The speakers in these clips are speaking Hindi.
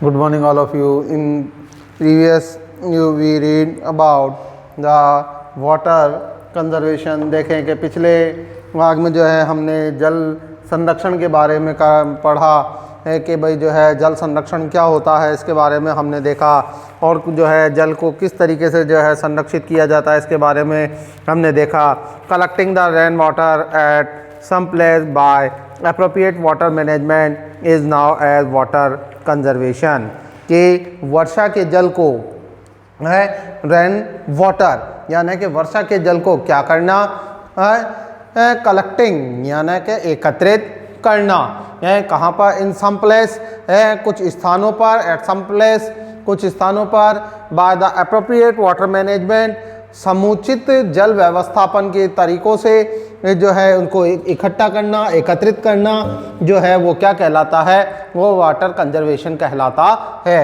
Good morning, all of you. In previous we read about the water conservation. देखें कि पिछले भाग में जो है हमने जल संरक्षण के बारे में पढ़ा है कि भाई जो है जल संरक्षण क्या होता है, इसके बारे में हमने देखा, और जो है जल को किस तरीके से जो है संरक्षित किया जाता है इसके बारे में हमने देखा। Collecting the rain water at some place by appropriate water management is now as water conservation। कि वर्षा के जल को है रेन वाटर यानी कि वर्षा के जल को क्या करना है, कलेक्टिंग यानी कि एकत्रित करना है। कहाँ पर? इन सम प्लेस है, कुछ स्थानों पर, एट सम प्लेस कुछ स्थानों पर, by the appropriate water management समुचित जल व्यवस्थापन के तरीकों से जो है उनको इकट्ठा करना, एकत्रित करना जो है वो क्या कहलाता है, वो वाटर कंजर्वेशन कहलाता है।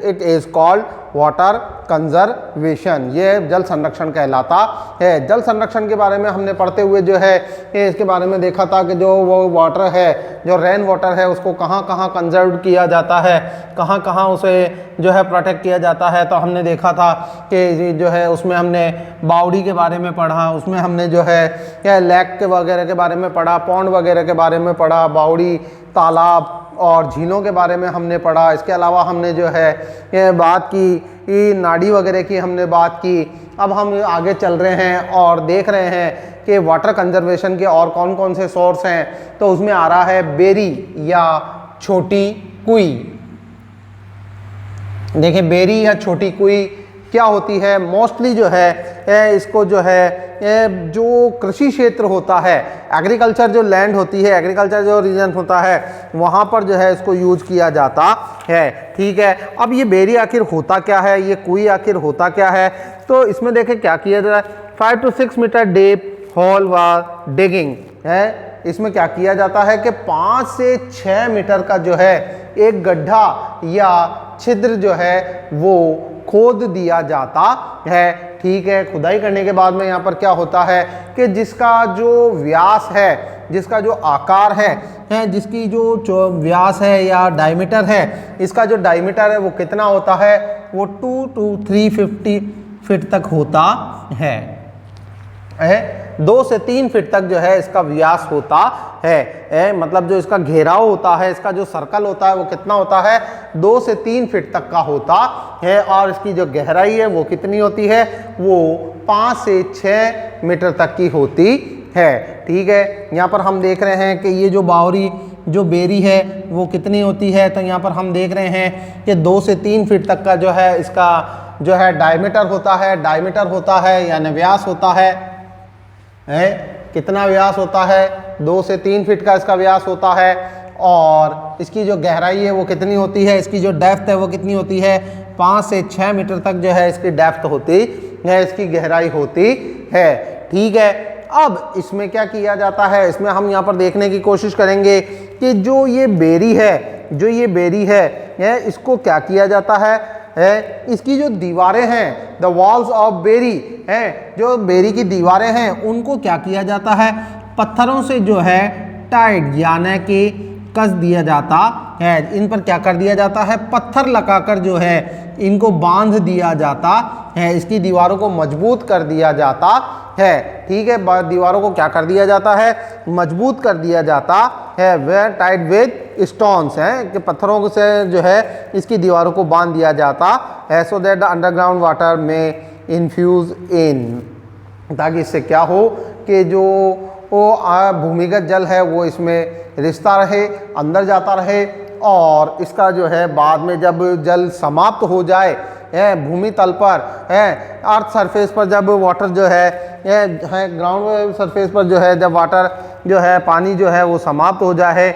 It is called water conservation, ये जल संरक्षण कहलाता है। जल संरक्षण के बारे में हमने पढ़ते हुए जो है इसके बारे में देखा था कि जो वो वाटर है, जो रेन वाटर है, उसको कहाँ कहाँ कंजर्व किया जाता है, कहाँ कहाँ उसे जो है प्रोटेक्ट किया जाता है। तो हमने देखा था कि जो है उसमें हमने बावड़ी के बारे में पढ़ा, उसमें हमने जो है लेक के वगैरह के बारे में पढ़ा, पौंड वगैरह के बारे में पढ़ा, बावड़ी, तालाब और झीलों के बारे में हमने पढ़ा। इसके अलावा हमने जो है ये बात की नाड़ी वगैरह की हमने बात की। अब हम आगे चल रहे हैं और देख रहे हैं कि वाटर कंजर्वेशन के और कौन कौन से सोर्स हैं। तो उसमें आ रहा है बेरी या छोटी कुई। देखिए बेरी या छोटी कुई क्या होती है। मोस्टली जो है इसको जो है जो कृषि क्षेत्र होता है, एग्रीकल्चर जो लैंड होती है, एग्रीकल्चर जो रीजन होता है, वहाँ पर जो है इसको यूज किया जाता है। ठीक है, अब ये बेरी आखिर होता क्या है, ये कुई आखिर होता क्या है। तो इसमें देखें क्या किया जा रहा है, 5 to 6 मीटर डीप होल व डिगिंग है। इसमें क्या किया जाता है कि 5 से 6 मीटर का जो है एक गड्ढा या छिद्र जो है वो खोद दिया जाता है। ठीक है, खुदाई करने के बाद में यहाँ पर क्या होता है कि जिसका जो व्यास है, जिसका जो आकार है, जिसकी जो व्यास है या डायमीटर है, इसका जो डायमीटर है वो कितना होता है, वो 2 to 350 फीट तक होता है। 2 से 3 फीट तक जो है इसका व्यास होता है। मतलब जो इसका घेराव होता है, इसका जो सर्कल होता है वो कितना होता है, 2 से 3 फीट तक का होता है। और इसकी जो गहराई है वो कितनी होती है, वो 5 से 6 मीटर तक की होती है। ठीक है, यहाँ पर हम देख रहे हैं कि ये जो बावरी जो बेरी है वो कितनी होती है। तो यहाँ पर हम देख रहे हैं कि 2 से 3 फीट तक का जो है इसका जो है डायमीटर होता है, डायमीटर होता है यानी व्यास होता है। कितना व्यास होता है, 2 से 3 फीट का इसका व्यास होता है। और इसकी जो गहराई है वो कितनी होती है, इसकी जो डेप्थ है वो कितनी होती है, 5 से 6 मीटर तक जो है इसकी डेप्थ होती है, इसकी गहराई होती है। ठीक है, अब इसमें क्या किया जाता है, इसमें हम यहाँ पर देखने की कोशिश करेंगे कि जो ये बेरी है, जो ये बेरी है इसको क्या किया जाता है, इसकी जो दीवारें हैं, द वॉल्स ऑफ बेरी हैं, जो बेरी की दीवारें हैं उनको क्या किया जाता है, पत्थरों से जो है टाइट यानी कि कस दिया जाता है। इन पर क्या कर दिया जाता है, पत्थर लगाकर जो है इनको बांध दिया जाता है, इसकी दीवारों को मजबूत कर दिया जाता है। ठीक है, दीवारों को क्या कर दिया जाता है, मजबूत कर दिया जाता है। वे टाइट विद स्टोन्स हैं कि पत्थरों से जो है इसकी दीवारों को बांध दिया जाता है। So that the underground water में इन्फ्यूज इन, ताकि इससे क्या हो कि जो भूमिगत जल है वो इसमें रिश्ता रहे, अंदर जाता रहे। और इसका जो है बाद में जब जल समाप्त हो जाए भूमि तल पर अर्थ सरफेस पर, जब वाटर जो है ग्राउंड सरफेस पर जो है जब वाटर जो है पानी जो है वो समाप्त हो जाए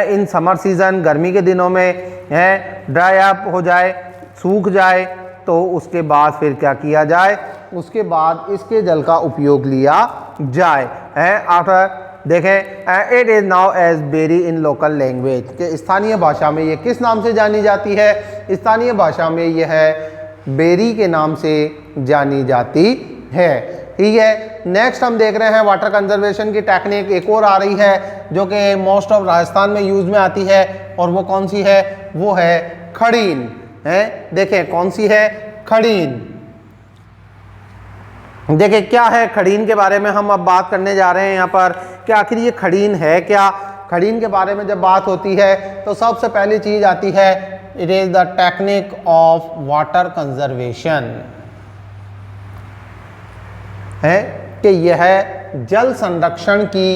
इन समर सीज़न, गर्मी के दिनों में ड्राई अप हो जाए, सूख जाए, तो उसके बाद फिर क्या किया जाए, उसके बाद इसके जल का उपयोग लिया जाए। आफ्टर देखें, it is now as berry in local language, के स्थानीय भाषा में ये किस नाम से जानी जाती है, स्थानीय भाषा में ये है बेरी के नाम से जानी जाती है। ठीक है, नेक्स्ट हम देख रहे हैं वाटर कंजर्वेशन की टेक्निक एक और आ रही है जो कि मोस्ट ऑफ राजस्थान में यूज़ में आती है, और वो कौन सी है, वो है खड़ीन है। देखें कौन सी है, खड़ीन। देखें क्या है खड़ीन के बारे में हम अब बात करने जा रहे हैं यहाँ पर कि आखिर ये खड़ीन है क्या। खड़ीन के बारे में जब बात होती है तो सबसे पहली चीज आती है, it is the technique of water conservation, है कि यह जल संरक्षण की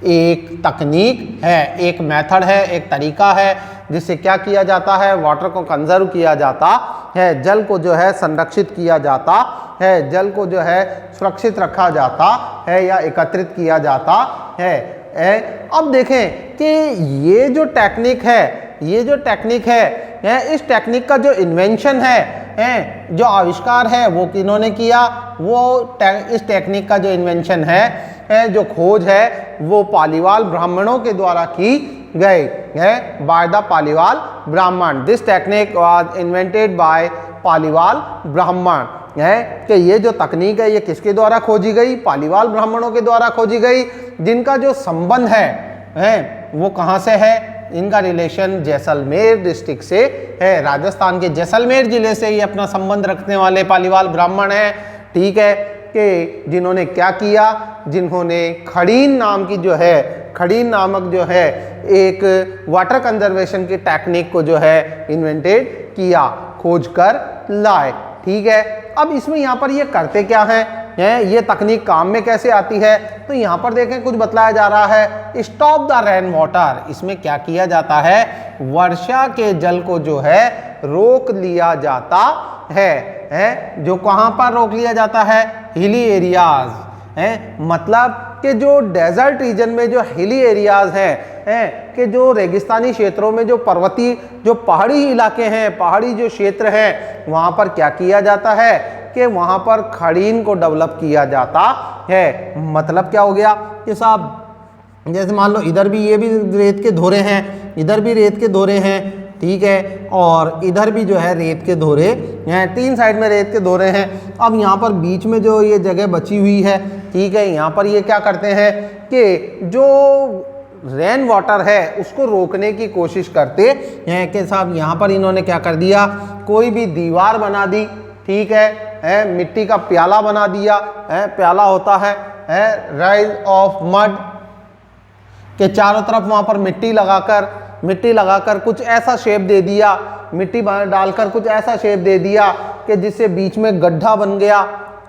एक तकनीक है, एक मेथड है, एक तरीका है जिससे क्या किया जाता है, वाटर को कंजर्व किया जाता है, जल को जो है संरक्षित किया जाता है, जल को जो है सुरक्षित रखा जाता है या एकत्रित किया जाता है। अब देखें कि ये जो टेक्निक है, इस टेक्निक का जो इन्वेंशन है, जो आविष्कार है वो किन्होंने किया, वो इस टेक्निक का जो इन्वेंशन है, जो खोज है वो पालीवाल ब्राह्मणों के द्वारा की गई है, बाय द पालीवाल ब्राह्मण। This technique was invented by Paliwal ब्राह्मण, है कि ये जो तकनीक है ये किसके द्वारा खोजी गई, पालीवाल ब्राह्मणों के द्वारा खोजी गई, जिनका जो संबंध है वो कहाँ से है, इनका रिलेशन जैसलमेर डिस्ट्रिक्ट से है, राजस्थान के जैसलमेर जिले से ये अपना संबंध रखने वाले पालीवाल ब्राह्मण हैं। ठीक है, कि जिन्होंने क्या किया, जिन्होंने खड़ीन नाम की जो है, खड़ीन नामक जो है एक वाटर कंजर्वेशन की टेक्निक को जो है इन्वेंटेड किया, खोज कर लाए। ठीक है, अब इसमें यहाँ पर ये करते क्या हैं, ये तकनीक काम में कैसे आती है, तो यहाँ पर देखें कुछ बतलाया जा रहा है, स्टॉप द रेन वाटर। इसमें क्या किया जाता है, वर्षा के जल को जो है रोक लिया जाता है, जो कहाँ पर रोक लिया जाता है, हिली एरियाज है, मतलब कि जो डेजर्ट रीजन में जो हिली एरियाज हैं, कि जो रेगिस्तानी क्षेत्रों में जो पर्वतीय जो पहाड़ी इलाके हैं, पहाड़ी जो क्षेत्र हैं, वहाँ पर क्या किया जाता है कि वहाँ पर खड़ीन को डेवलप किया जाता है। मतलब क्या हो गया कि साहब जैसे मान लो इधर भी ये भी रेत के धोरे हैं, इधर भी रेत के धोरे हैं, ठीक है, और इधर भी जो है रेत के धोरे हैं, तीन साइड में रेत के धोरे हैं। अब यहाँ पर बीच में जो ये जगह बची हुई है, ठीक है, यहाँ पर ये क्या करते हैं कि जो रेन वाटर है उसको रोकने की कोशिश करते हैं कि साहब यहाँ पर इन्होंने क्या कर दिया, कोई भी दीवार बना दी, ठीक है, मिट्टी का प्याला बना दिया, प्याला होता है राइज ऑफ मड, के चारों तरफ वहाँ पर मिट्टी लगाकर कुछ ऐसा शेप दे दिया, मिट्टी डालकर कुछ ऐसा शेप दे दिया कि जिससे बीच में गड्ढा बन गया,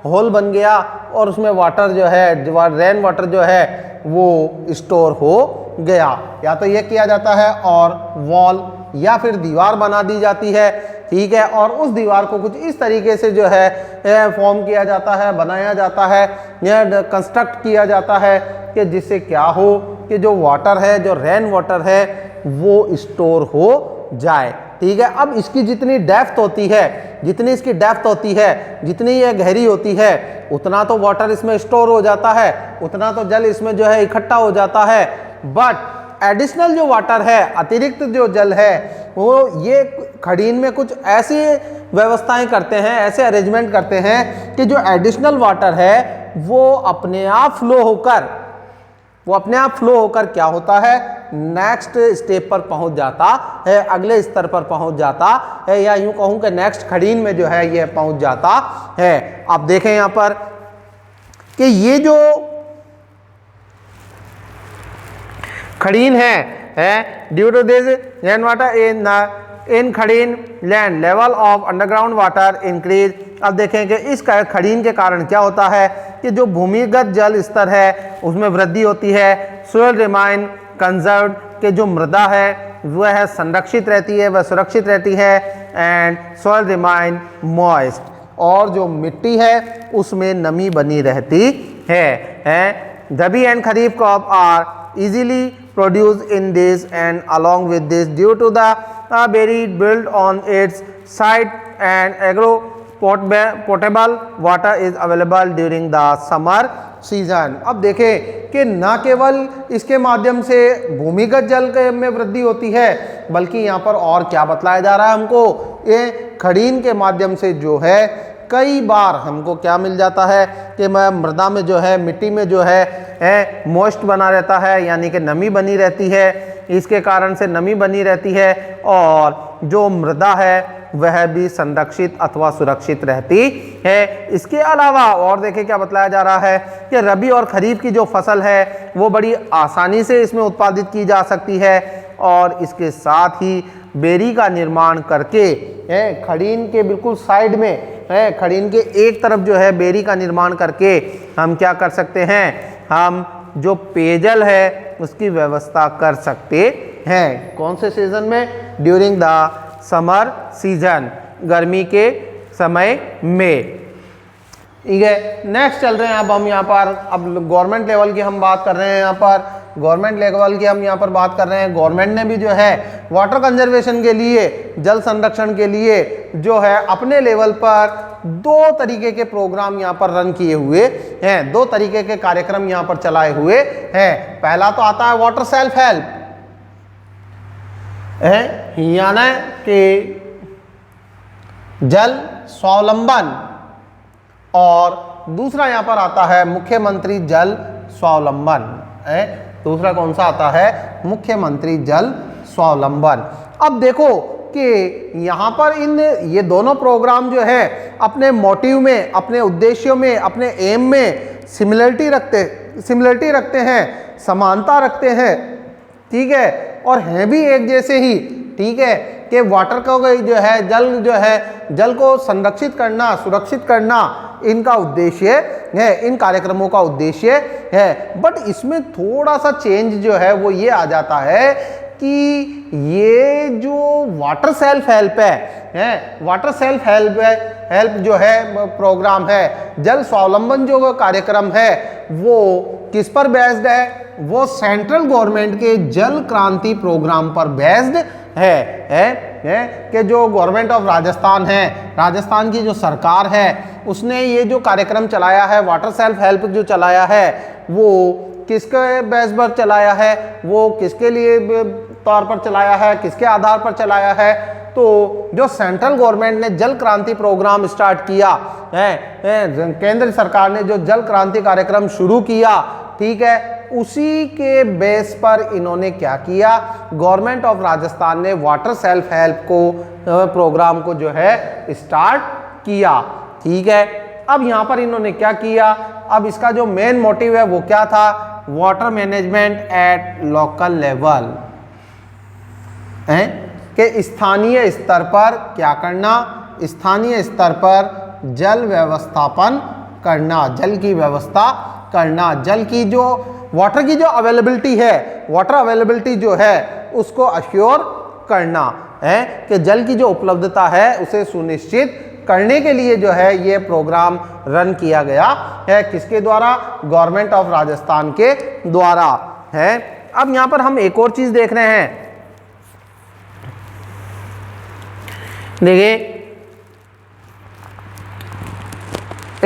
होल बन गया, और उसमें वाटर जो है, रेन वाटर जो है वो स्टोर हो गया। या तो ये किया जाता है, और वॉल या फिर दीवार बना दी जाती है, ठीक है, और उस दीवार को कुछ इस तरीके से जो है फॉर्म किया जाता है, बनाया जाता है, यह कंस्ट्रक्ट किया जाता है कि जिससे क्या हो कि जो वाटर है, जो रेन वाटर है वो स्टोर हो जाए। ठीक है, अब इसकी जितनी डेप्थ होती है, जितनी इसकी डेप्थ होती है, जितनी ये गहरी होती है, उतना तो वाटर इसमें स्टोर हो जाता है, उतना तो जल इसमें जो है इकट्ठा हो जाता है। बट एडिशनल जो वाटर है, अतिरिक्त जो जल है, वो ये खड़ीन में कुछ ऐसी व्यवस्थाएं करते हैं, ऐसे अरेंजमेंट करते हैं कि जो एडिशनल वाटर है वो अपने आप फ्लो होकर क्या होता है, नेक्स्ट स्टेप पर पहुंच जाता है, अगले स्तर पर पहुंच जाता है, या यूं कहूं कि नेक्स्ट खड़ीन में जो है ये पहुंच जाता है। आप देखें यहां पर कि ये जो खड़ीन है due to this rain water in khadin land level of underground water increase. अब देखें कि इस खड़ीन के कारण क्या होता है कि जो भूमिगत जल स्तर है उसमें वृद्धि होती है, सोइल रिमाइन कंजर्व्ड, के जो मृदा है वह है संरक्षित रहती है, वह सुरक्षित रहती है, एंड सोइल रिमाइन मॉइस्ट, और जो मिट्टी है उसमें नमी बनी रहती है। Rabi and kharif crop are easily produced in this, and along with this due to the berry built on its site and agro potable water is available during the summer season। अब देखें कि न केवल इसके माध्यम से भूमिगत जल में वृद्धि होती है, बल्कि यहाँ पर और क्या बतलाया जा रहा है हमको, ये खड़ीन के माध्यम से जो है कई बार हमको क्या मिल जाता है कि मिट्टी में जो है मॉइस्ट बना रहता है, यानी कि नमी बनी रहती है, इसके कारण से नमी बनी रहती है और जो मृदा है वह भी संरक्षित अथवा सुरक्षित रहती है। इसके अलावा और देखिए क्या बतलाया जा रहा है कि रबी और खरीफ की जो फसल है वो बड़ी आसानी से इसमें उत्पादित की जा सकती है और इसके साथ ही बेरी का निर्माण करके खड़ीन के बिल्कुल साइड में खड़ीन के एक तरफ जो है बेरी का निर्माण करके हम क्या कर सकते हैं, हम जो पेयजल है उसकी व्यवस्था कर सकते हैं। कौन से सीजन में? ड्यूरिंग द समर सीजन, गर्मी के समय में। ठीक है, नेक्स्ट चल रहे हैं अब हम यहाँ पर, अब गवर्नमेंट लेवल की हम बात कर रहे हैं। यहाँ पर गवर्नमेंट लेवल की हम यहाँ पर बात कर रहे हैं। गवर्नमेंट ने भी जो है वाटर कंजर्वेशन के लिए, जल संरक्षण के लिए जो है अपने लेवल पर 2 तरीके के प्रोग्राम यहाँ पर रन किए हुए हैं, 2 तरीके के कार्यक्रम यहाँ पर चलाए हुए हैं। पहला तो आता है वाटर सेल्फ हेल्प, यानी कि जल स्वावलंबन, और दूसरा यहाँ पर आता है मुख्यमंत्री जल स्वावलंबन। दूसरा कौन सा आता है? मुख्यमंत्री जल स्वावलंबन। अब देखो कि यहाँ पर ये दोनों प्रोग्राम जो है अपने मोटिव में, अपने उद्देश्यों में, अपने एम में सिमिलरिटी रखते हैं, समानता रखते हैं। ठीक है, और हैं भी एक जैसे ही। ठीक है, कि वाटर को जो है जल को संरक्षित करना, सुरक्षित करना इनका उद्देश्य है, इन कार्यक्रमों का उद्देश्य है। बट इसमें थोड़ा सा चेंज जो है वो ये आ जाता है कि ये जो वाटर सेल्फ हेल्प है, वाटर सेल्फ हेल्प जो है प्रोग्राम है, जल स्वावलंबन जो कार्यक्रम है वो किस पर बेस्ड है? वो सेंट्रल गवर्नमेंट के जल क्रांति प्रोग्राम पर बेस्ड है कि जो गवर्नमेंट ऑफ राजस्थान है, राजस्थान की जो सरकार है उसने ये जो कार्यक्रम चलाया है, वाटर सेल्फ हेल्प जो चलाया है, वो किसके बेस पर चलाया है, वो किसके लिए तौर पर चलाया है, किसके आधार पर चलाया है? तो जो सेंट्रल गवर्नमेंट ने जल क्रांति प्रोग्राम स्टार्ट किया है, केंद्र सरकार ने जो जल क्रांति कार्यक्रम शुरू किया, ठीक है, उसी के बेस पर इन्होंने क्या किया, गवर्नमेंट ऑफ राजस्थान ने वाटर सेल्फ हेल्प को प्रोग्राम को जो है स्टार्ट किया। ठीक है, अब यहाँ पर इन्होंने क्या किया, अब इसका जो मेन मोटिव है वो क्या था? Water management at local level, कि स्थानीय स्तर पर क्या करना, स्थानीय स्तर पर जल व्यवस्थापन करना, जल की व्यवस्था करना, जल की जो वाटर की जो अवेलेबिलिटी है, वाटर अवेलेबिलिटी जो है उसको अश्योर करना है, कि जल की जो उपलब्धता है उसे सुनिश्चित करने के लिए जो है ये प्रोग्राम रन किया गया है। किसके द्वारा? गवर्नमेंट ऑफ राजस्थान के द्वारा है। अब यहाँ पर हम एक और चीज देख रहे हैं, देखिए,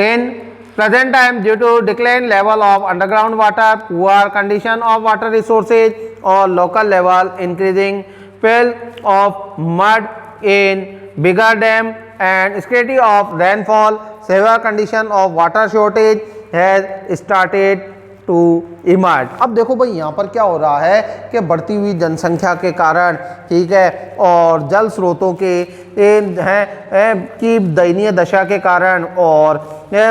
इन present time due to decline level of underground water, poor condition of water resources or local level increasing fill of mud in bigger dam and scarcity of rainfall, severe condition of water shortage has started to emerge। अब देखो भाई यहाँ पर क्या हो रहा है कि बढ़ती हुई जनसंख्या के कारण, ठीक है, और जल स्रोतों के की दयनीय दशा के कारण और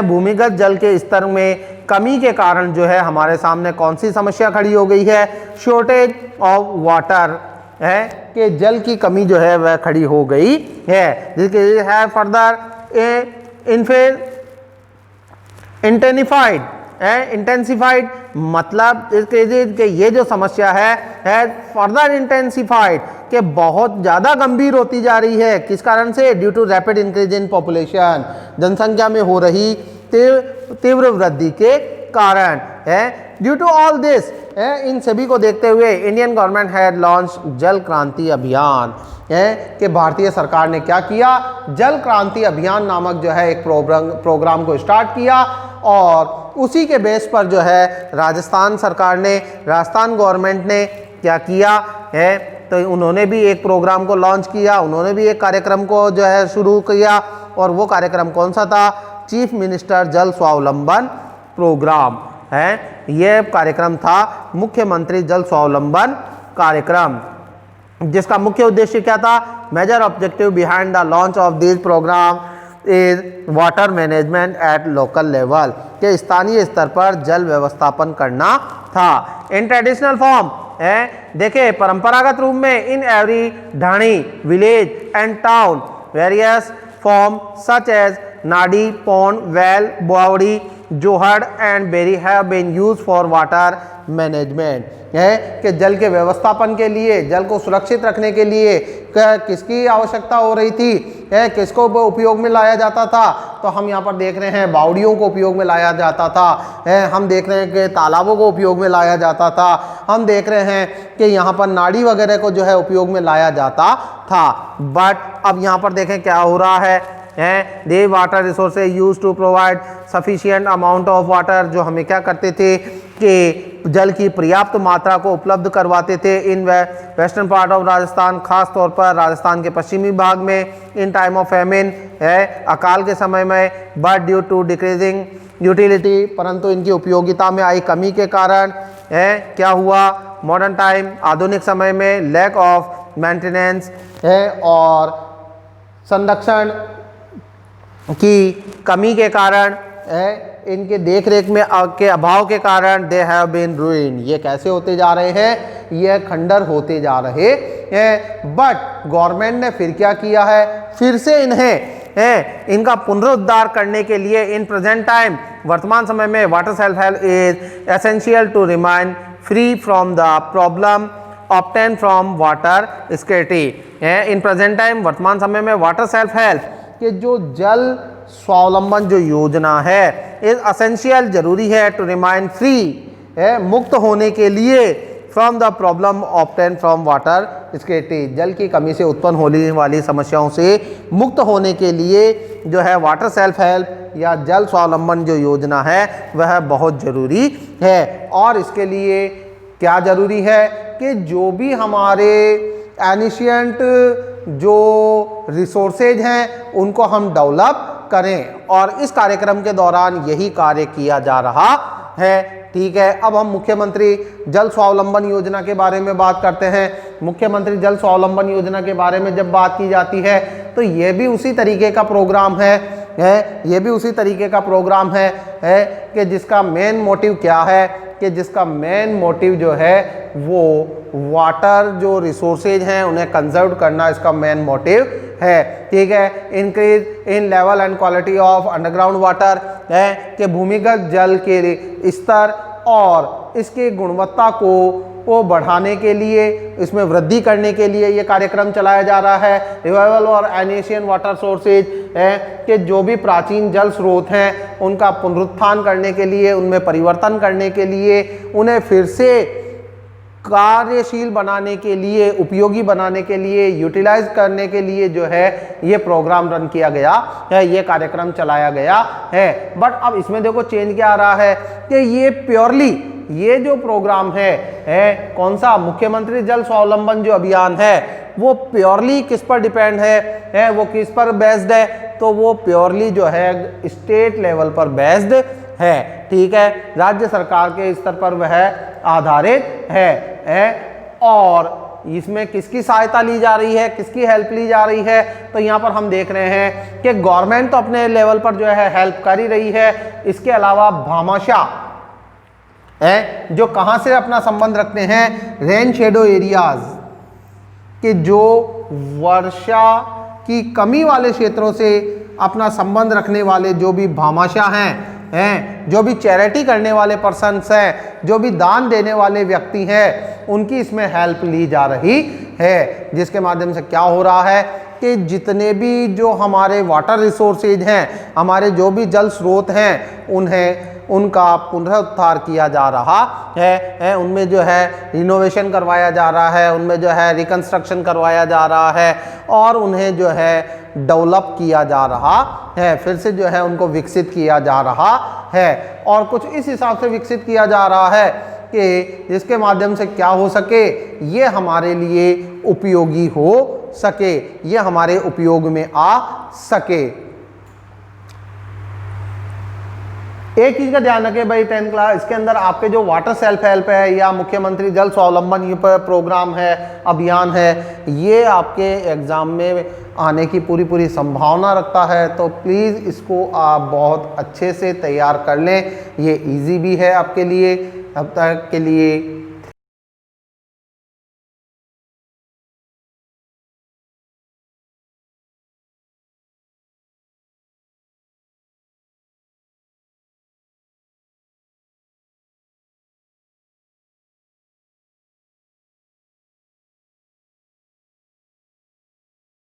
भूमिगत जल के स्तर में कमी के कारण जो है हमारे सामने कौन सी समस्या खड़ी हो गई है? शॉर्टेज ऑफ वाटर है, कि जल की कमी जो है वह खड़ी हो गई है, जिसके है फर्दर इंटेंसिफाइड, मतलब इसके ये जो समस्या है फर्दर इंटेंसिफाइड, कि बहुत ज़्यादा गंभीर होती जा रही है। किस कारण से? Due to rapid increase in population, जनसंख्या में हो रही तीव्र वृद्धि के कारण है। ड्यू टू ऑल दिस, इन सभी को देखते हुए इंडियन गवर्नमेंट हैड लॉन्च जल क्रांति अभियान, है कि भारतीय सरकार ने क्या किया? जल क्रांति अभियान नामक जो है एक प्रोग्राम को स्टार्ट किया, और उसी के बेस पर जो है राजस्थान सरकार ने, राजस्थान गवर्नमेंट ने क्या किया है, तो उन्होंने भी एक प्रोग्राम को लॉन्च किया, उन्होंने भी एक कार्यक्रम को जो है शुरू किया, और वो कार्यक्रम कौन सा था? चीफ मिनिस्टर जल स्वावलंबन प्रोग्राम है। यह कार्यक्रम था मुख्यमंत्री जल स्वावलंबन कार्यक्रम, जिसका मुख्य उद्देश्य क्या था? Major objective behind the launch of this programme is water management at local level, के स्थानीय स्तर पर जल व्यवस्थापन करना था। इन ट्रेडिशनल फॉर्म है, देखिए परंपरागत रूप में in every dhani village and town various form such as nadi, pond, well, bawdi, johad and beri have been use for water management, है कि जल के व्यवस्थापन के लिए, जल को सुरक्षित रखने के लिए किसकी आवश्यकता हो रही थी, है किसको उपयोग में लाया जाता था? तो हम यहाँ पर देख रहे हैं बावड़ियों को उपयोग में लाया जाता था, है हम देख रहे हैं कि तालाबों को उपयोग में लाया जाता था, हम देख रहे हैं कि यहाँ पर नाड़ी वगैरह को जो है उपयोग में लाया जाता था। बट अब यहाँ पर देखें क्या हो रहा है, they water resources use to provide sufficient amount of water, जो हमें क्या करते थे कि जल की पर्याप्त मात्रा को उपलब्ध करवाते थे in western part of Rajasthan, खास तौर पर राजस्थान के पश्चिमी भाग में, इन टाइम ऑफ फेमिन, है अकाल के समय में, but due to decreasing utility, परंतु इनकी उपयोगिता में आई कमी के कारण है क्या हुआ? मॉडर्न टाइम, आधुनिक समय में लैक ऑफ मेंटेनेंस है और संरक्षण की कमी के कारण, इनके देख रेख में के अभाव के कारण दे हैव बीन रूइंड, ये कैसे होते जा रहे हैं? ये खंडर होते जा रहे हैं। बट गवर्नमेंट ने फिर क्या किया है? फिर से इन्हें इनका पुनरुद्धार करने के लिए इन प्रेजेंट टाइम, वर्तमान समय में, water self help is essential to remain free from the problem obtain from water scarcity. In present time, वर्तमान समय में, वाटर सेल्फ हेल्प कि जो जल स्वावलंबन जो योजना है इज असेंशियल, जरूरी है, टू रिमाइन फ्री, है मुक्त होने के लिए, from the problem obtain from water scarcity, जल की कमी से उत्पन्न होने वाली समस्याओं से मुक्त होने के लिए जो है वाटर सेल्फ हेल्प या जल स्वावलंबन जो योजना है वह बहुत ज़रूरी है। और इसके लिए क्या ज़रूरी है कि जो भी हमारे एनिशियंट जो रिसोर्सेज हैं उनको हम डेवलप करें, और इस कार्यक्रम के दौरान यही कार्य किया जा रहा है। ठीक है, अब हम मुख्यमंत्री जल स्वावलंबन योजना के बारे में बात करते हैं। मुख्यमंत्री जल स्वावलंबन योजना के बारे में जब बात की जाती है तो ये भी उसी तरीके का प्रोग्राम है, ये भी उसी तरीके का प्रोग्राम है कि जिसका मेन मोटिव क्या है, कि जिसका मेन मोटिव जो है वो वाटर जो रिसोर्सेज हैं उन्हें कंजर्व करना इसका मेन मोटिव है। ठीक है, increase in level and quality of underground water, है कि भूमिगत जल के स्तर और इसकी गुणवत्ता को बढ़ाने के लिए, इसमें वृद्धि करने के लिए ये कार्यक्रम चलाया जा रहा है। रिवाइवल और एनिशियन वाटर सोर्सेज है कि जो भी प्राचीन जल स्रोत हैं उनका पुनरुत्थान करने के लिए, उनमें परिवर्तन करने के लिए, उन्हें फिर से कार्यशील बनाने के लिए, उपयोगी बनाने के लिए, यूटिलाइज करने के लिए जो है ये प्रोग्राम रन किया गया है, ये कार्यक्रम चलाया गया है। बट अब इसमें देखो चेंज क्या आ रहा है कि ये प्योरली ये जो प्रोग्राम है कौन सा? मुख्यमंत्री जल स्वावलंबन जो अभियान है वो प्योरली किस पर डिपेंड है, वो किस पर बेस्ड है? तो वो प्योरली जो है स्टेट लेवल पर बेस्ड है। ठीक है, राज्य सरकार के स्तर पर वह आधारित है। और इसमें किसकी सहायता ली जा रही है, किसकी हेल्प ली जा रही है? तो यहाँ पर हम देख रहे हैं कि गवर्नमेंट तो अपने लेवल पर जो है हेल्प कर ही रही है, इसके अलावा भामाशाह है जो कहाँ से अपना संबंध रखते हैं? रेन शेडो एरियाज कि जो वर्षा की कमी वाले क्षेत्रों से अपना संबंध रखने वाले जो भी भामाशाह हैं, जो भी चैरिटी करने वाले पर्सन्स हैं, जो भी दान देने वाले व्यक्ति हैं, उनकी इसमें हेल्प ली जा रही है। जिसके माध्यम से क्या हो रहा है कि जितने भी जो हमारे वाटर रिसोर्सेज हैं, हमारे जो भी जल स्रोत हैं, उनका पुनरुद्धार किया जा रहा है, उनमें जो है रिनोवेशन करवाया जा रहा है, उनमें जो है रिकंस्ट्रक्शन करवाया जा रहा है और उन्हें जो है डेवलप किया जा रहा है, फिर से जो है उनको विकसित किया जा रहा है। और कुछ इस हिसाब से विकसित किया जा रहा है कि जिसके माध्यम से क्या हो सके, ये हमारे लिए उपयोगी हो सके, ये हमारे उपयोग में आ सके। एक चीज़ का ध्यान रखें भाई 10 क्लास, इसके अंदर आपके जो वाटर सेल्फ हेल्प है या मुख्यमंत्री जल स्वावलंबन ये प्रोग्राम है, अभियान है, ये आपके एग्ज़ाम में आने की पूरी पूरी संभावना रखता है। तो प्लीज़ इसको आप बहुत अच्छे से तैयार कर लें, ये इजी भी है आपके लिए। अब तक के लिए